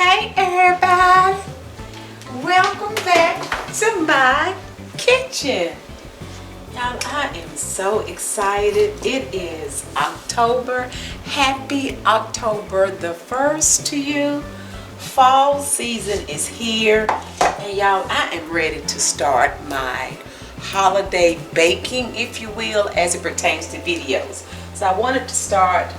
Hey everybody, welcome back to my kitchen. Y'all, I am so excited. It is October. Happy October the 1st to you. Fall season is here. And y'all, I am ready to start my holiday baking, if you will, as it pertains to videos. So I wanted to start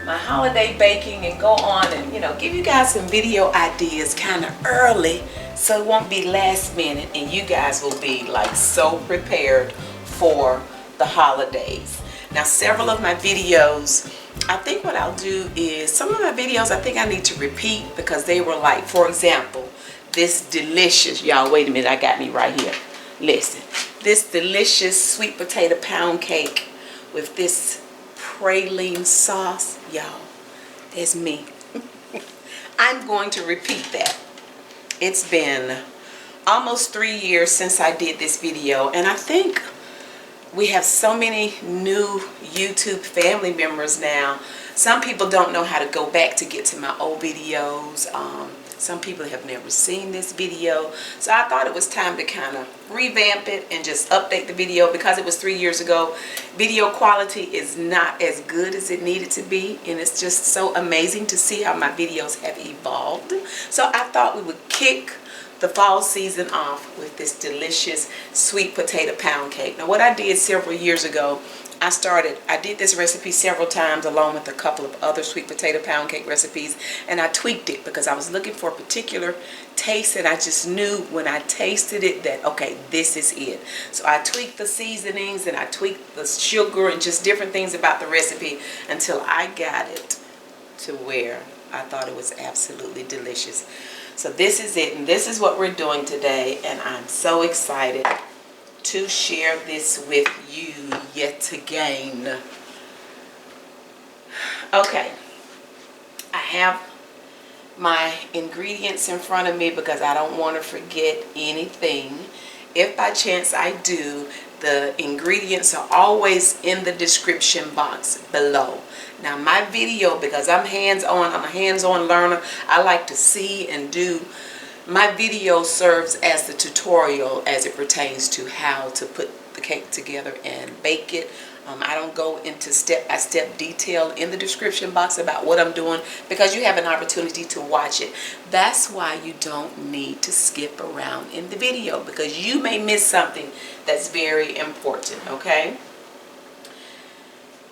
my holiday baking and go on and give you guys some video ideas kind of early, so it won't be last minute and you guys will be like so prepared for the holidays. Now, several of my videos, I think what I'll do is some of my videos I think I need to repeat because they were like, for example, this delicious, y'all wait a minute, I got me right here, listen, this delicious sweet potato pound cake with this praline sauce, y'all, there's me. I'm going to repeat that. It's been almost 3 years since I did this video, and I think we have so many new YouTube family members now. Some people don't know how to go back to get to my old videos. Some people have never seen this video, so I thought it was time to kind of revamp it and just update the video because it was 3 years ago. Video quality is not as good as it needed to be, and it's just so amazing to see how my videos have evolved. So I thought we would kick the fall season off with this delicious sweet potato pound cake. Now, what I did several years ago, I did this recipe several times along with a couple of other sweet potato pound cake recipes, and I tweaked it because I was looking for a particular taste, and I just knew when I tasted it that, okay, this is it. So I tweaked the seasonings and I tweaked the sugar and just different things about the recipe until I got it to where I thought it was absolutely delicious. So this is it, and this is what we're doing today, and I'm so excited to share this with you yet again. Okay, I have my ingredients in front of me because I don't want to forget anything. If by chance I do, the ingredients are always in the description box below. Now, my video, because I'm hands-on, I'm a hands-on learner, I like to see and do. My video serves as the tutorial as it pertains to how to put the cake together and bake it. I don't go into step-by-step detail in the description box about what I'm doing because you have an opportunity to watch it. That's why you don't need to skip around in the video because you may miss something that's very important, okay?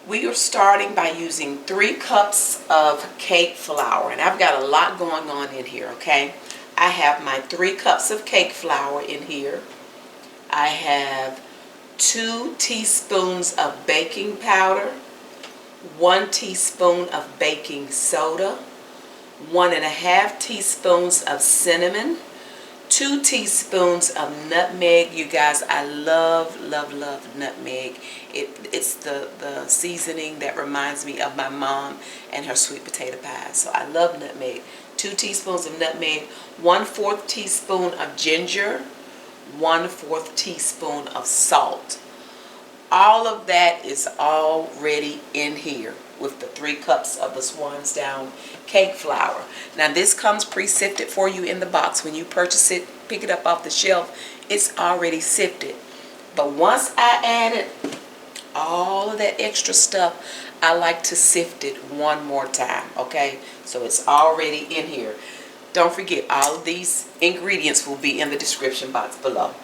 We are starting by using 3 cups of cake flour, and I've got a lot going on in here, okay? I have my 3 cups of cake flour in here. I have 2 teaspoons of baking powder, 1 teaspoon of baking soda, 1.5 teaspoons of cinnamon, 2 teaspoons of nutmeg. You guys, I love, love, love nutmeg. It's the seasoning that reminds me of my mom and her sweet potato pie. So I love nutmeg. 2 teaspoons of nutmeg, 1/4 teaspoon of ginger, 1/4 teaspoon of salt. All of that is already in here with the 3 cups of the Swan's Down cake flour. Now, this comes pre-sifted for you in the box. When you purchase it, pick it up off the shelf, it's already sifted. But once I added all of that extra stuff, I like to sift it one more time, okay? So it's already in here. Don't forget, all of these ingredients will be in the description box below.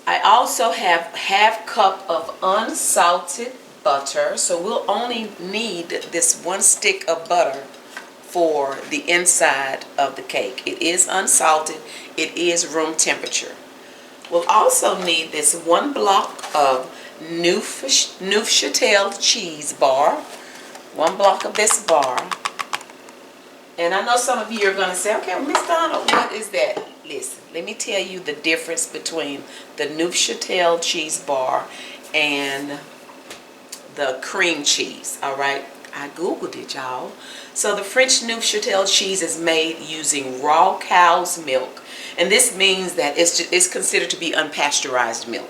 I also have 1/2 cup of unsalted butter, so we'll only need this 1 stick of butter for the inside of the cake. It is unsalted, it is room temperature. We'll also need this 1 block of Neufchatel cheese bar, 1 block of this bar. And I know some of you are going to say, okay, well, Miss Donna, what is that? Listen, let me tell you the difference between the Neufchatel cheese bar and the cream cheese, all right? I Googled it, y'all. So the French Neufchatel cheese is made using raw cow's milk, and this means that it's considered to be unpasteurized milk.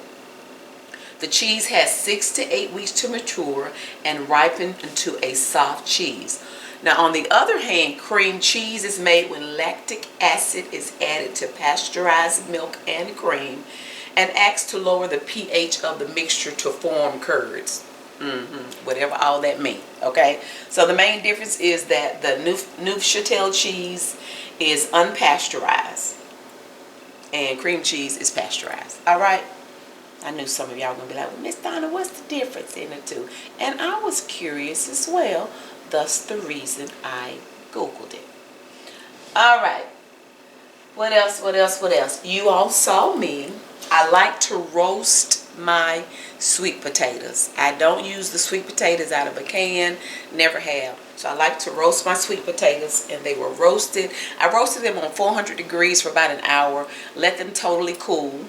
The cheese has 6 to 8 weeks to mature and ripen into a soft cheese. Now, on the other hand, cream cheese is made when lactic acid is added to pasteurized milk and cream and acts to lower the pH of the mixture to form curds. Whatever all that means, okay? So the main difference is that the Neufchatel cheese is unpasteurized and cream cheese is pasteurized, all right? I knew some of y'all were going to be like, well, Miss Donna, what's the difference in the two? And I was curious as well, thus the reason I Googled it. All right. What else? You all saw me. I like to roast my sweet potatoes. I don't use the sweet potatoes out of a can, never have. So I like to roast my sweet potatoes, and they were roasted. I roasted them on 400 degrees for about an hour, let them totally cool.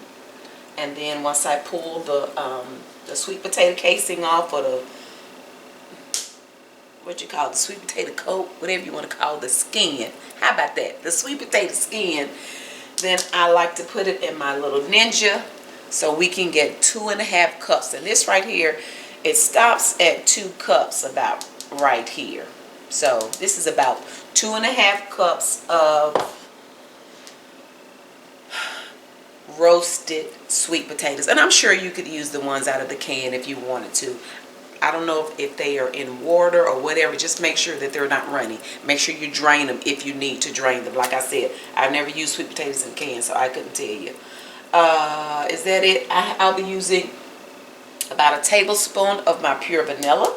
And then once I pull the sweet potato casing off, or the, what you call the sweet potato coat, whatever you want to call the skin. How about that? The sweet potato skin. Then I like to put it in my little Ninja so we can get 2.5 cups. And this right here, it stops at 2 cups about right here. So this is about 2.5 cups of roasted sweet potatoes. And I'm sure you could use the ones out of the can if you wanted to. I don't know if they are in water or whatever. Just make sure that they're not runny. Make sure you drain them if you need to drain them. Like I said, I've never used sweet potatoes in a can, so I couldn't tell you. Is that it? I'll be using about a tablespoon of my pure vanilla.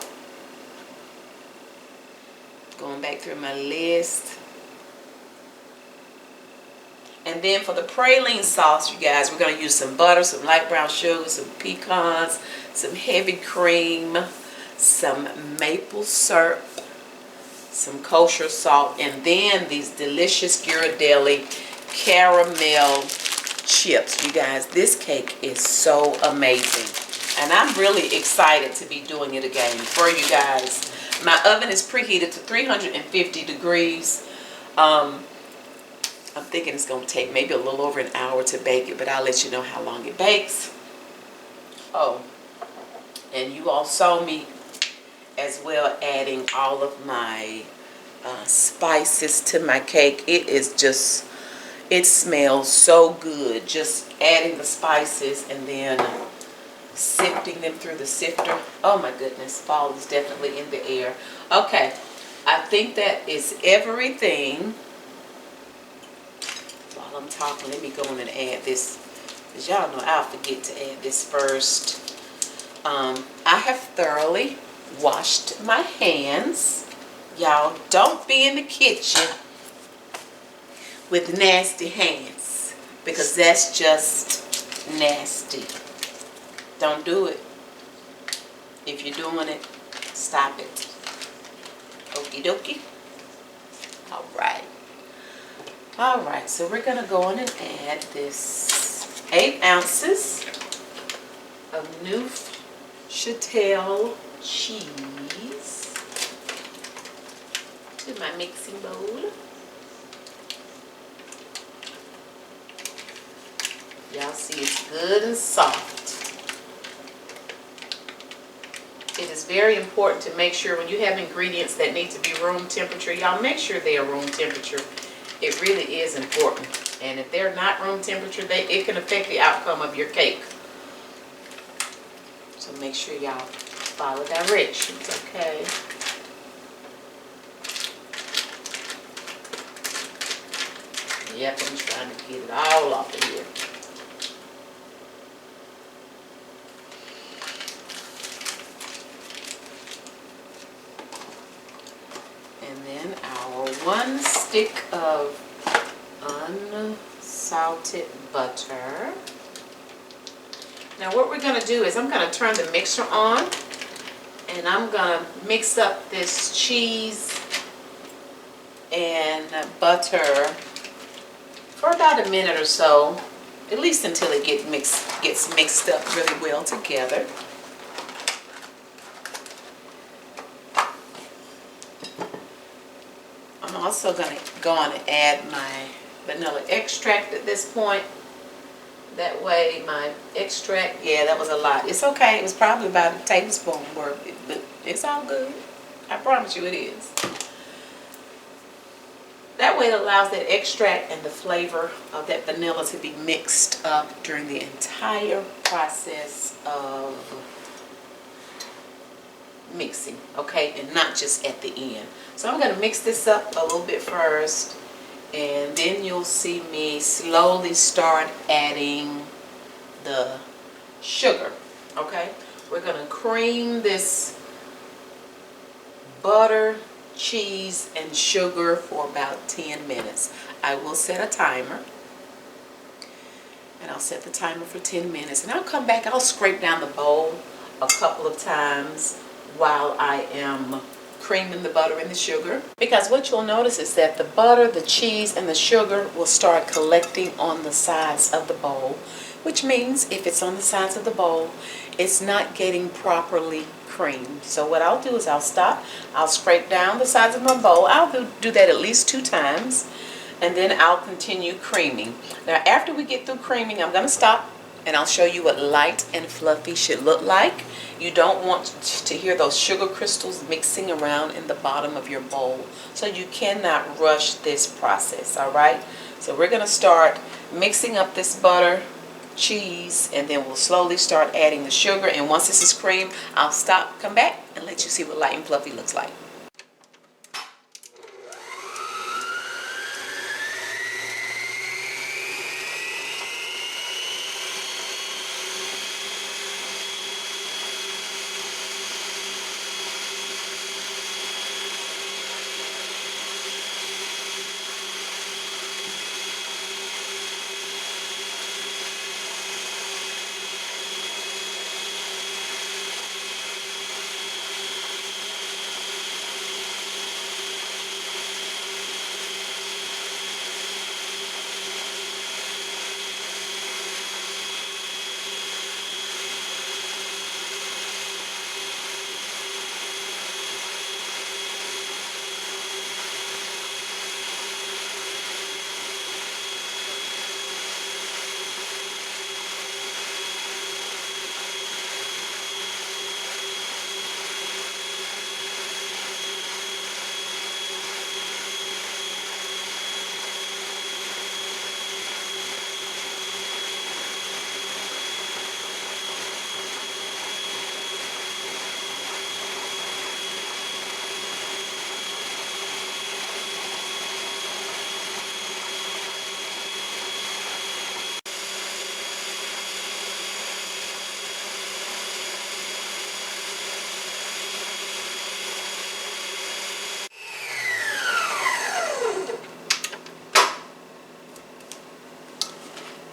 Going back through my list. And then for the praline sauce, you guys, we're going to use some butter, some light brown sugar, some pecans, some heavy cream, some maple syrup, some kosher salt, and then these delicious Ghirardelli caramel chips. You guys, this cake is so amazing. And I'm really excited to be doing it again for you guys. My oven is preheated to 350 degrees. I'm thinking it's going to take maybe a little over an hour to bake it, but I'll let you know how long it bakes. Oh, and you all saw me as well adding all of my spices to my cake. It is just, it smells so good. Just adding the spices and then sifting them through the sifter. Oh my goodness, fall is definitely in the air. Okay, I think that is everything. I'm talking, let me go on and add this, because y'all know I'll forget to add this first. I have thoroughly washed my hands. Y'all don't be in the kitchen with nasty hands, because that's just nasty. Don't do it. If you're doing it, stop it. Okie dokie. All right. Alright, so we're going to go on and add this 8 ounces of Neufchatel cheese to my mixing bowl. Y'all see it's good and soft. It is very important to make sure when you have ingredients that need to be room temperature, y'all make sure they are room temperature. It really is important. And if they're not room temperature, it can affect the outcome of your cake. So make sure y'all follow directions, okay? Yep, I'm trying to get it all off of here. And then our 1 stick of unsalted butter. Now what we're going to do is I'm going to turn the mixer on, and I'm going to mix up this cheese and butter for about a minute or so, at least until it gets mixed up really well together. I'm also going to go on and add my vanilla extract at this point. That way my extract, yeah, that was a lot. It's okay. It was probably about a tablespoon worth, but it's all good. I promise you it is. That way it allows that extract and the flavor of that vanilla to be mixed up during the entire process of mixing, okay, and not just at the end. So I'm going to mix this up a little bit first, and then you'll see me slowly start adding the sugar, okay. We're going to cream this butter, cheese, and sugar for about 10 minutes. I will set a timer, and I'll set the timer for 10 minutes, and I'll come back. I'll scrape down the bowl a couple of times while I am creaming the butter and the sugar, because what you'll notice is that the butter, the cheese, and the sugar will start collecting on the sides of the bowl, which means if it's on the sides of the bowl, it's not getting properly creamed. So what I'll do is I'll stop, I'll scrape down the sides of my bowl. I'll do that at least 2 times, and then I'll continue creaming. Now after we get through creaming, I'm going to stop, and I'll show you what light and fluffy should look like. You don't want to hear those sugar crystals mixing around in the bottom of your bowl, so you cannot rush this process, all right? So we're going to start mixing up this butter, cheese, and then we'll slowly start adding the sugar, and once this is creamed, I'll stop, come back, and let you see what light and fluffy looks like.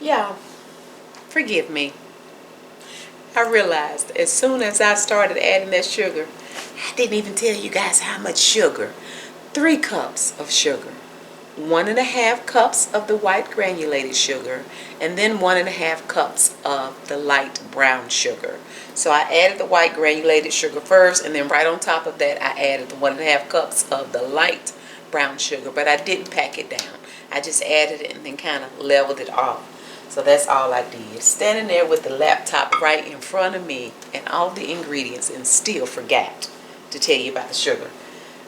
Y'all, forgive me. I realized as soon as I started adding that sugar, I didn't even tell you guys how much sugar. 3 cups of sugar, 1.5 cups of the white granulated sugar, and then 1.5 cups of the light brown sugar. So I added the white granulated sugar first, and then right on top of that I added the 1.5 cups of the light brown sugar, but I didn't pack it down. I just added it and then kind of leveled it off. So that's all I did. Standing there with the laptop right in front of me and all the ingredients, and still forgot to tell you about the sugar.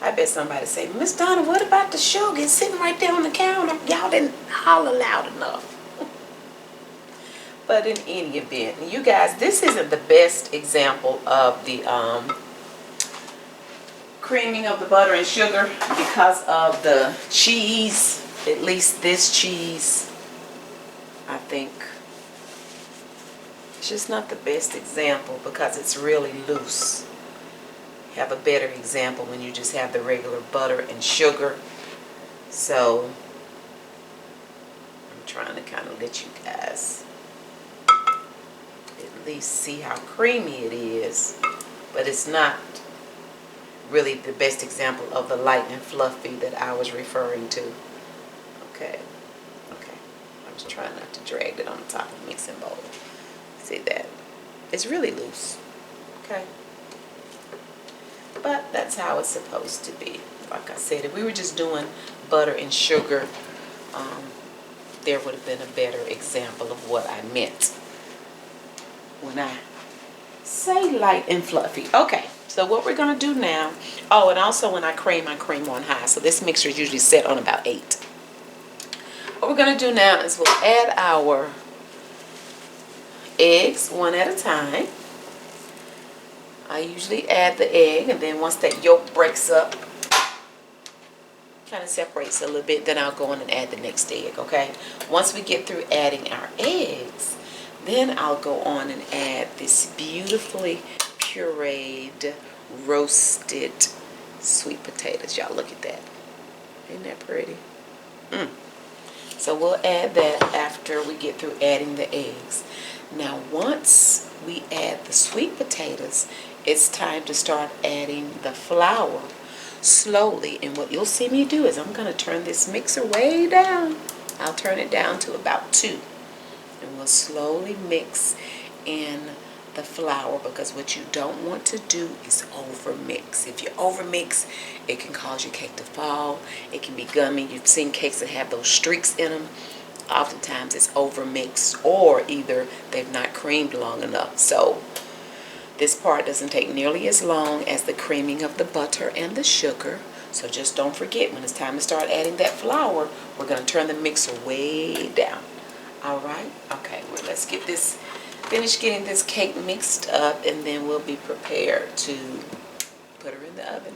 I bet somebody say, Miss Donna, what about the sugar? It's sitting right there on the counter. Y'all didn't holler loud enough. But in any event, you guys, this isn't the best example of the creaming of the butter and sugar because of the cheese. At least this cheese, I think, it's just not the best example because it's really loose. You have a better example when you just have the regular butter and sugar. So I'm trying to kind of let you guys at least see how creamy it is, but it's not really the best example of the light and fluffy that I was referring to. Okay. I'm just trying not to drag it on the top of the mixing bowl. See that? It's really loose. Okay. But that's how it's supposed to be. Like I said, if we were just doing butter and sugar, there would have been a better example of what I meant when I say light and fluffy. Okay, So what we're going to do now, oh, and also when I cream on high. So this mixture is usually set on about 8. What we're going to do now is we'll add our eggs one at a time. I usually add the egg, and then once that yolk breaks up, kind of separates a little bit, then I'll go in and add the next egg, okay? Once we get through adding our eggs, then I'll go on and add this beautifully pureed, roasted sweet potatoes. Y'all look at that. Isn't that pretty? So we'll add that after we get through adding the eggs. Now once we add the sweet potatoes, it's time to start adding the flour slowly. And what you'll see me do is I'm going to turn this mixer way down. I'll turn it down to about 2. And we'll slowly mix in the flour, because what you don't want to do is overmix. If you overmix, it can cause your cake to fall. It can be gummy. You've seen cakes that have those streaks in them. Oftentimes it's overmixed, or either they've not creamed long enough. So this part doesn't take nearly as long as the creaming of the butter and the sugar. So just don't forget, when it's time to start adding that flour, we're going to turn the mixer way down. All right? Okay, well, let's get this, finish getting this cake mixed up, and then we'll be prepared to put her in the oven.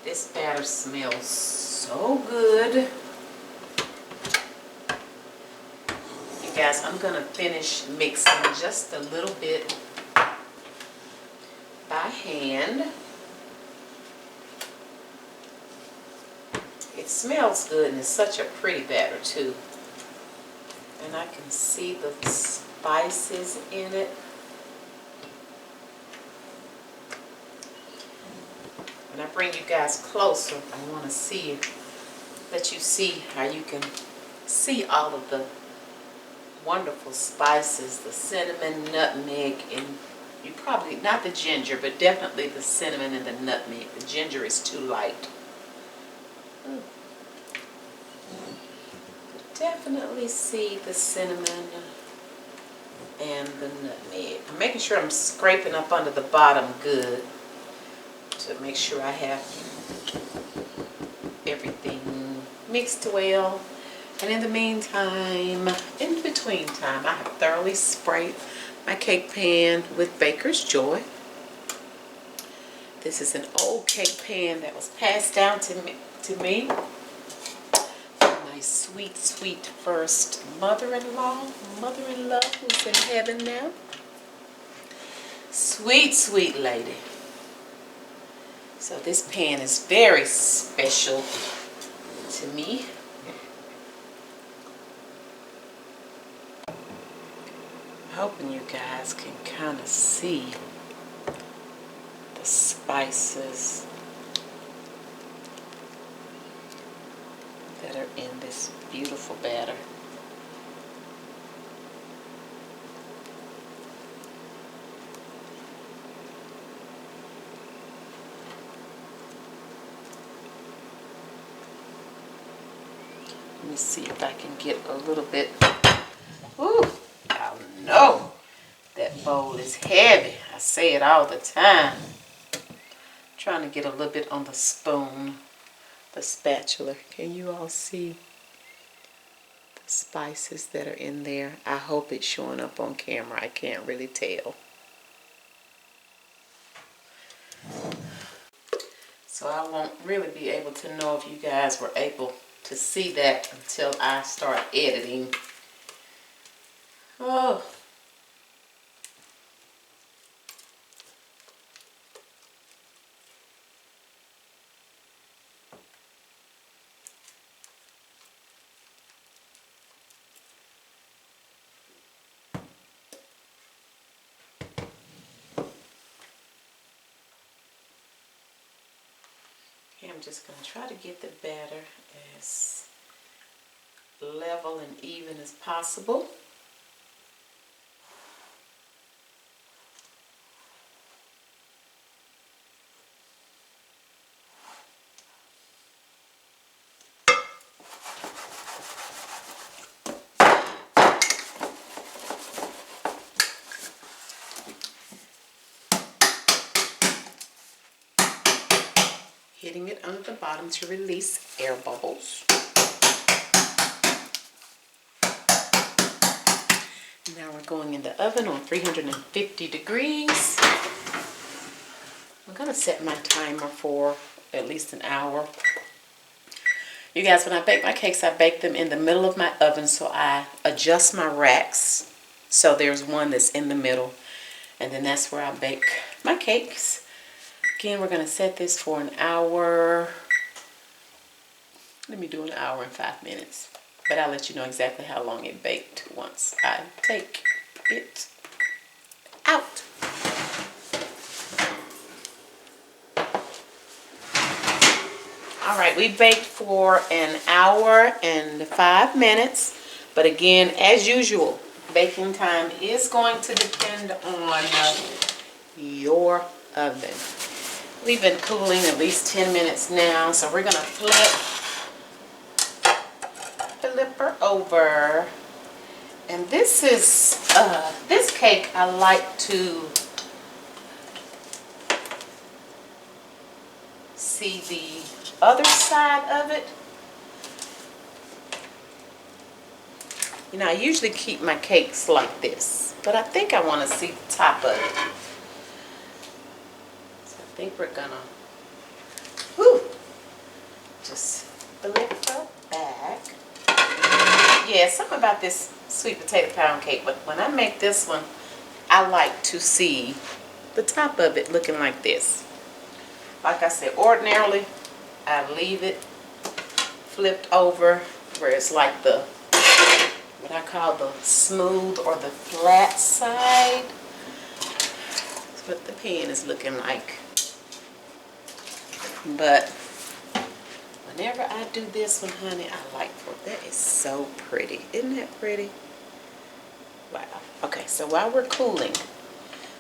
This batter smells so good. You guys, I'm gonna finish mixing just a little bit by hand. It smells good and it's such a pretty batter too. And I can see the spices in it. When I bring you guys closer, I want to let you see how you can see all of the wonderful spices, the cinnamon, nutmeg, and you probably, not the ginger, but definitely the cinnamon and the nutmeg. The ginger is too light. Definitely see the cinnamon and the nutmeg. I'm making sure I'm scraping up under the bottom good to make sure I have everything mixed well. And in the meantime, in between time, I have thoroughly sprayed my cake pan with Baker's Joy. This is an old cake pan that was passed down to me from my sweet, sweet first mother-in-law, who's in heaven now. Sweet, sweet lady. So this pan is very special to me. I'm hoping you guys can kind of see the spices that are in this beautiful batter. Let me see if I can get a little bit. Ooh, I know that bowl is heavy. I say it all the time. I'm trying to get a little bit on the spoon, the spatula. Can you all see the spices that are in there? I hope it's showing up on camera. I can't really tell. So I won't really be able to know if you guys were able to see that until I start editing. Oh. Okay, I'm just going to try to get the batter as level and even as possible. Hitting it under the bottom to release air bubbles. Now we're going in the oven on 350 degrees. I'm going to set my timer for at least an hour. You guys, when I bake my cakes, I bake them in the middle of my oven, so I adjust my racks. So there's one that's in the middle, and then that's where I bake my cakes. Again, we're going to set this for an hour. Let me do an hour and 5 minutes. But I'll let you know exactly how long it baked once I take it out. Alright, we baked for an hour and 5 minutes. But again, as usual, baking time is going to depend on your oven. We've been cooling at least 10 minutes now, so we're going to flip her over. And this is, this cake I like to see the other side of it. You know, I usually keep my cakes like this, but I think I want to see the top of it. So I think we're gonna, just flip her back. Yeah, something about this sweet potato pound cake, but when I make this one, I like to see the top of it looking like this. Like I said, ordinarily, I leave it flipped over where it's like the, what I call the smooth or the flat side. That's what the pan is looking like. But whenever I do this one, honey, I like for that is so pretty. Isn't that pretty? Wow. Okay, so while we're cooling,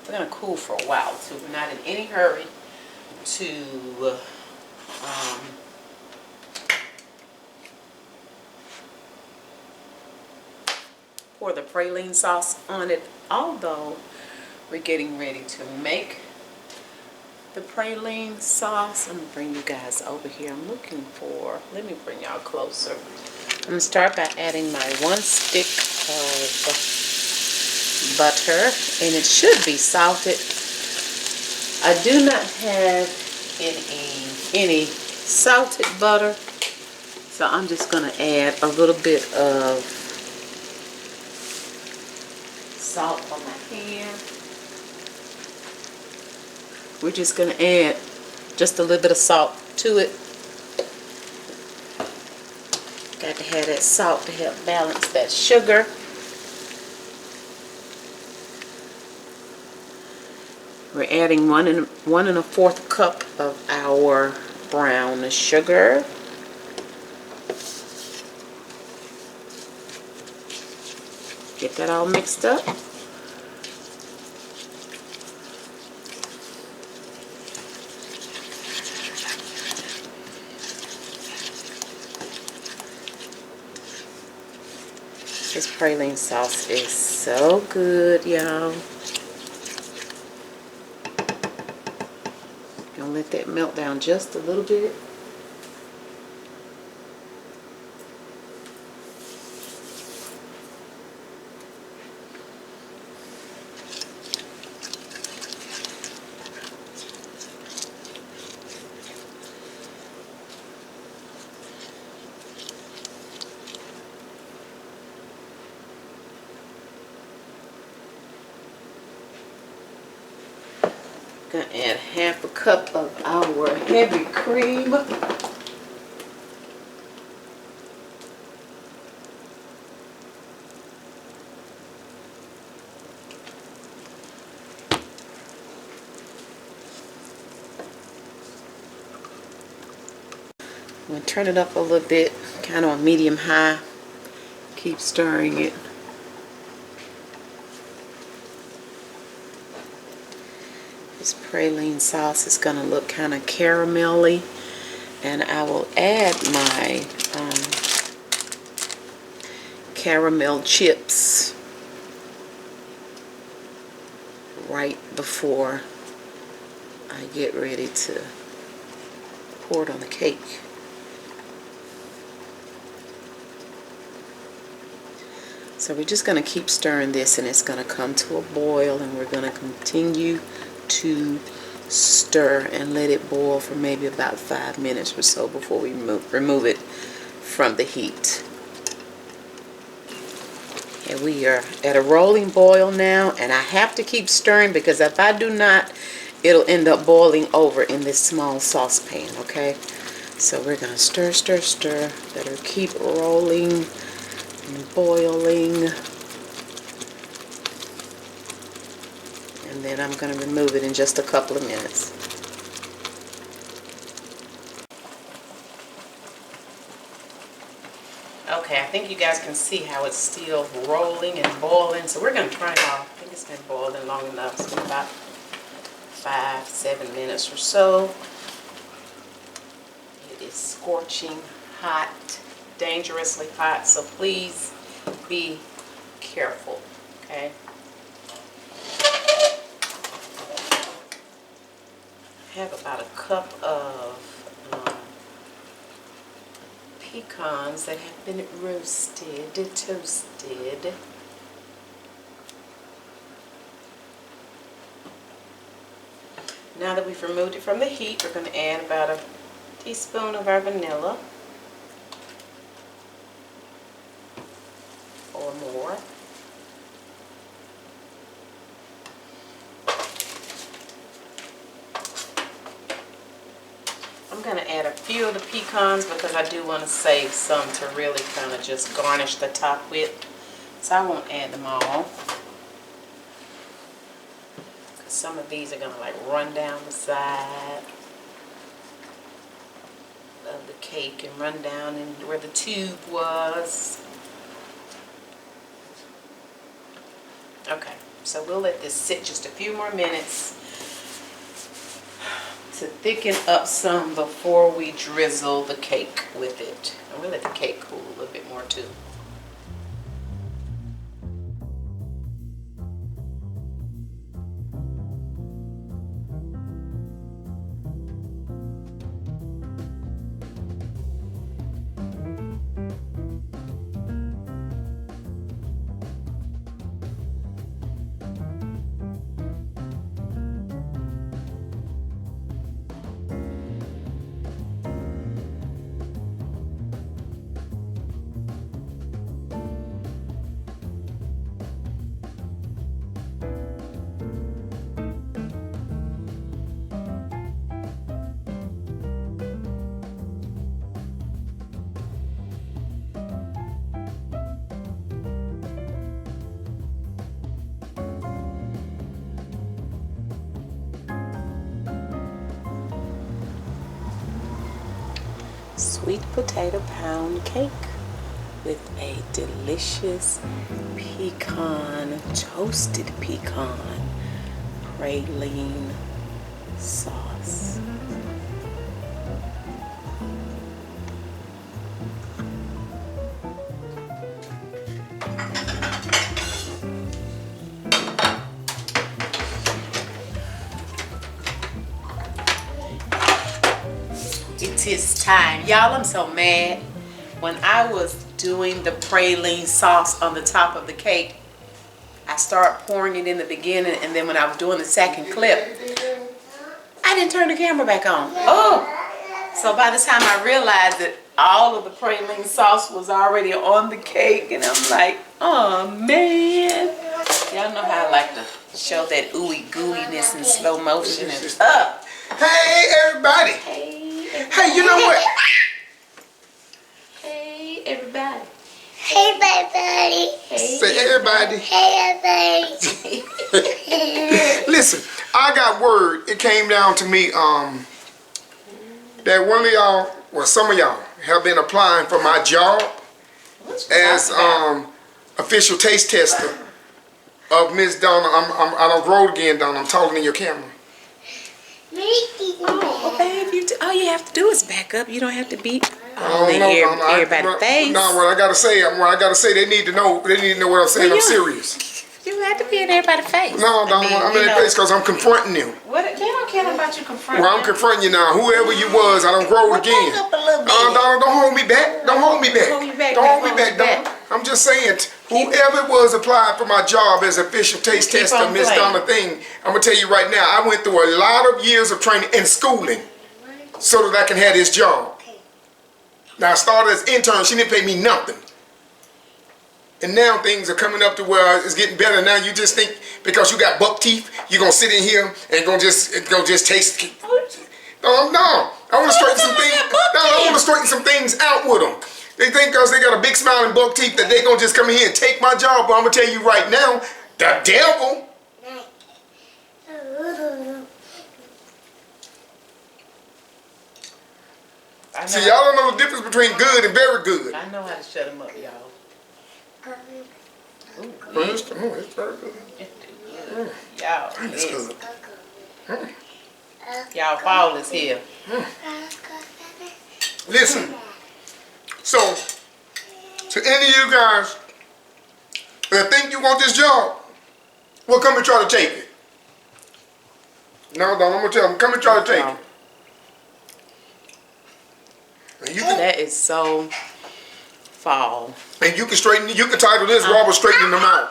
we're going to cool for a while too. We're not in any hurry to pour the praline sauce on it, although we're getting ready to make the praline sauce. I'm going to bring you guys over here. I'm looking for, let me bring y'all closer. I'm going to start by adding my 1 stick of butter, and it should be salted. I do not have any salted butter, so I'm just going to add a little bit of salt on my pan. We're just going to add just a little bit of salt to it. Got to have that salt to help balance that sugar. We're adding 1 1/4 cup of our brown sugar. Get that all mixed up. This praline sauce is so good, y'all. Gonna let that melt down just a little bit. Gonna add 1/2 cup of our heavy cream. I'm gonna turn it up a little bit, kind of on medium high. Keep stirring it. This praline sauce is going to look kind of caramelly, and I will add my caramel chips right before I get ready to pour it on the cake. So we're just going to keep stirring this, and it's going to come to a boil, and we're going to continue to stir and let it boil for maybe about 5 minutes or so before we remove it from the heat. And we are at a rolling boil now, and I have to keep stirring because if I do not, it'll end up boiling over in this small saucepan, okay? So we're going to stir, stir, stir. Let her keep rolling and boiling. And then I'm going to remove it in just a couple of minutes. Okay, I think you guys can see how it's still rolling and boiling. So we're going to turn it off. I think it's been boiling long enough. It's been about 5-7 minutes or so. It is scorching hot, dangerously hot. So please be careful, okay? I have about a cup of pecans that have been roasted, toasted. Now that we've removed it from the heat, we're going to add about a teaspoon of our vanilla, or or more. I'm going to add a few of the pecans because I do want to save some to really kind of just garnish the top with. So I won't add them all. Because some of these are going to like run down the side of the cake and run down in where the tube was. Okay, so we'll let this sit just a few more minutes to thicken up some before we drizzle the cake with it. And we'll let the cake cool a little bit more too. Sweet potato pound cake with a delicious toasted pecan praline sauce. It is time. Y'all, I'm so mad. When I was doing the praline sauce on the top of the cake, I started pouring it in the beginning, and then when I was doing the second clip, I didn't turn the camera back on. Oh! So by the time I realized that all of the praline sauce was already on the cake, and I'm like, oh man. Y'all know how I like to show that ooey gooiness in slow motion and up. Hey everybody! Hey, you know what? Hey everybody. Hey, everybody. Say everybody. Hey, everybody. Listen, I got word. It came down to me that one of y'all, well, some of y'all have been applying for my job as official taste tester of Miss Donna. I don't grow again, Donna. I'm taller than your camera. Oh, babe, all you have to do is back up. You don't have to be everybody's face. No, what I gotta say, they need to know. They need to know what I'm saying. I'm serious. You don't have to be in everybody's face. No, I'm in their face because I'm confronting them. What? They don't care about you confronting. Well, I'm confronting you now. Whoever you was, I don't grow again. Back up a little bit. Donna, don't hold me back. Don't hold me back. Don't hold me back, Donna. I'm just saying, whoever was applied for my job as official taste tester, Miss Donna thing, I'm gonna tell you right now, I went through a lot of years of training and schooling so that I can have this job. Now I started as intern. She didn't pay me nothing. And now things are coming up to where it's getting better. Now you just think because you got buck teeth, you're gonna sit in here and go just taste. No. I want to straighten some things. No, I want to straighten some things out with them. They think because they got a big smile and buck teeth that they gonna just come in here and take my job. But I'm gonna tell you right now, the devil. See, y'all don't know the difference between good and very good. I know how to shut them up, y'all. It's very good. Y'all, It's good. y'all, fall is here. Listen, so to any of you guys that think you want this job, well, come and try to take it. No, I'm gonna tell them, come and try to take it. And you can, That is so fall. and you can straighten. You can title this "Robert straightening them out."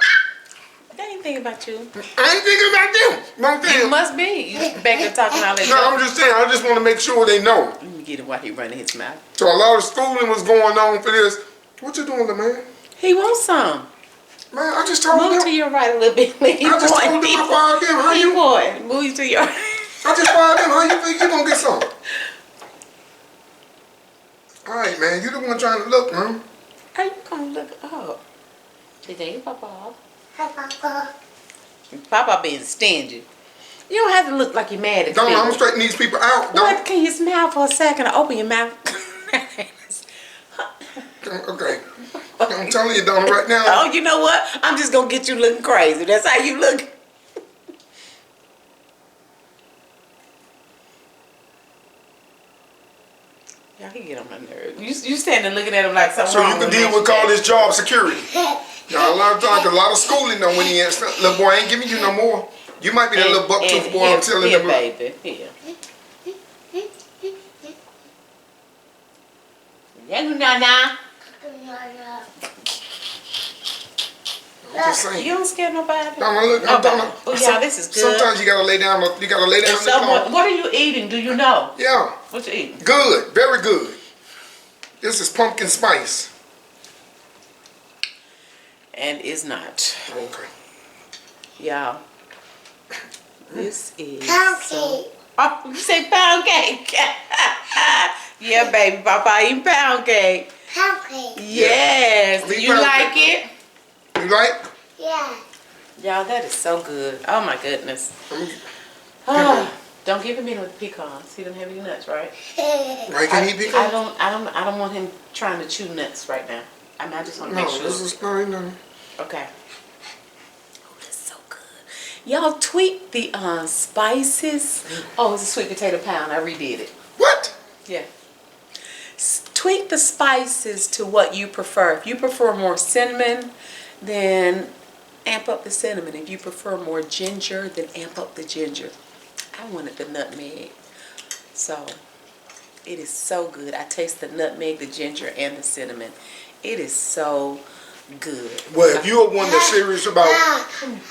They ain't thinking about you. I ain't thinking about them. You must be. You back there talking all that No, I'm just saying. I just want to make sure they know. Let me get him while he running his mouth. So a lot of schooling was going on for this. What you doing, man? He wants some. Man, I just told Move them. to your right a little bit. I just told them I fired them. How you? Move to your right. I just fired them. How you think you gonna get some? All right, man. You the one trying to look, man. How you gonna look up? Hey, Papa. Papa. Papa being stingy. You don't have to look like you're mad at Don't. people. I'm straightening these people out. What? Don't. Can you smile for a second or open your mouth? Okay. I'm telling you, Donna, right now. Oh, you know what? I'm just gonna get you looking crazy. That's how you look. Y'all can get on my nerves. You standing looking at him like something So wrong you can with deal him. with call this job security. Now a lot of times, a lot of schooling though when he ain't little boy ain't giving you no more. You might be that little buck tooth boy. I'm telling you. baby. Here. Yeah, nah. I'm just saying. You don't scare nobody. Donna, look, I'm Donna. Oh, yeah, this is good. Sometimes you gotta lay down. You gotta lay down. What are you eating? Do you know? Yeah. What you eating? Good. Very good. This is pumpkin spice. And it's not. Okay. Y'all. This is Pound so- cake. Oh, you say pound cake. Yeah, baby. Papa eating pound cake. Pound cake. Yes. Yeah. Do you like it? You like? Yeah. Y'all, that is so good. Oh my goodness. Don't give him any with the pecans. He don't have any nuts, right? Right? Can he be? I don't want him trying to chew nuts right now. I just want to No, make sure. this is no. Okay. Oh, that's so good. Y'all tweak the spices. Oh, it's a sweet potato pound. I redid it. What? Yeah. Tweak the spices to what you prefer. If you prefer more cinnamon, then amp up the cinnamon. If you prefer more ginger, then amp up the ginger. I wanted the nutmeg. So, it is so good. I taste the nutmeg, the ginger, and the cinnamon. It is so good. Well, if you are one that's serious about, wanting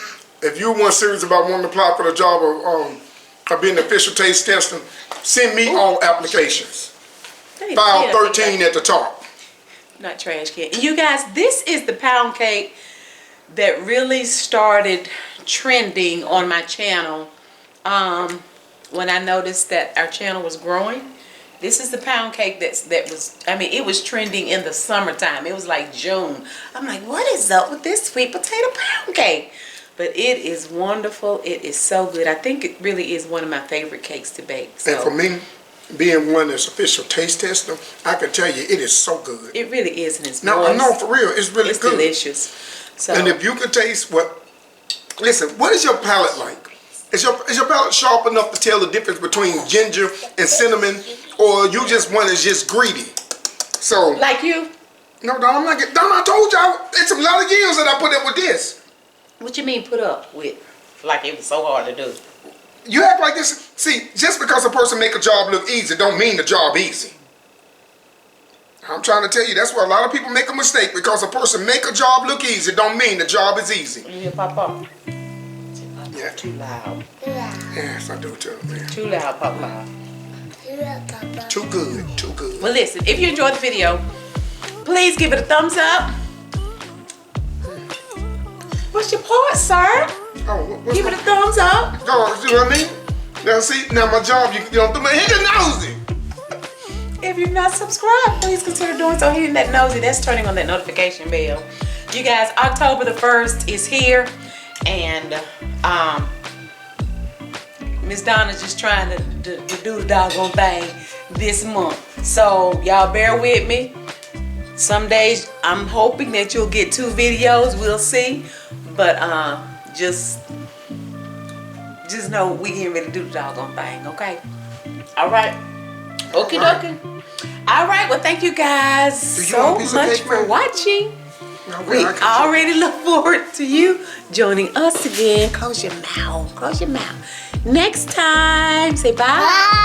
to apply for the job of being an official taste tester, send me all applications. File 13 at the top. Not trash can. And you guys, this is the pound cake that really started trending on my channel when I noticed that our channel was growing. This is the pound cake that was, it was trending in the summertime. It was like June. I'm like, what is up with this sweet potato pound cake? But it is wonderful. It is so good. I think it really is one of my favorite cakes to bake. So. And for me, being one that's official taste tester, I can tell you it is so good. It really is, and it's No, moist. I know for real, it's really good. Delicious. So. And if you could taste listen, what is your palate like? Is your palate sharp enough to tell the difference between ginger and cinnamon, or you just one that's just greedy? So Like you? no, Don, I'm not. Don, I told y'all it's a lot of years that I put up with this. What you mean put up with? Like it was so hard to do. You act like this. See, just because a person make a job look easy, don't mean the job easy. I'm trying to tell you, that's where a lot of people make a mistake. Because a person make a job look easy, don't mean the job is easy. You hear Papa? Yeah. Too loud. Yes, I do too, man. Too loud, Papa. Too good, too good. Well, listen, if you enjoyed the video, please give it a thumbs up. What's your part, sir? Oh, Give it a thumbs up. Oh, you know what I mean? Now see, now my job, you don't do my head nosy. If you're not subscribed, please consider doing so. Hitting that nosy, that's turning on that notification bell. You guys, October the 1st is here, and Miss Donna's just trying to do the doggone thing this month. So y'all bear with me. Some days I'm hoping that you'll get 2 videos. We'll see, but just know we getting ready to do the doggone thing. Okay. All right. Okie dokie. All right. Well, thank you guys so much for watching. We already look forward to you joining us again. Close your mouth. Close your mouth. Next time, say bye. Bye.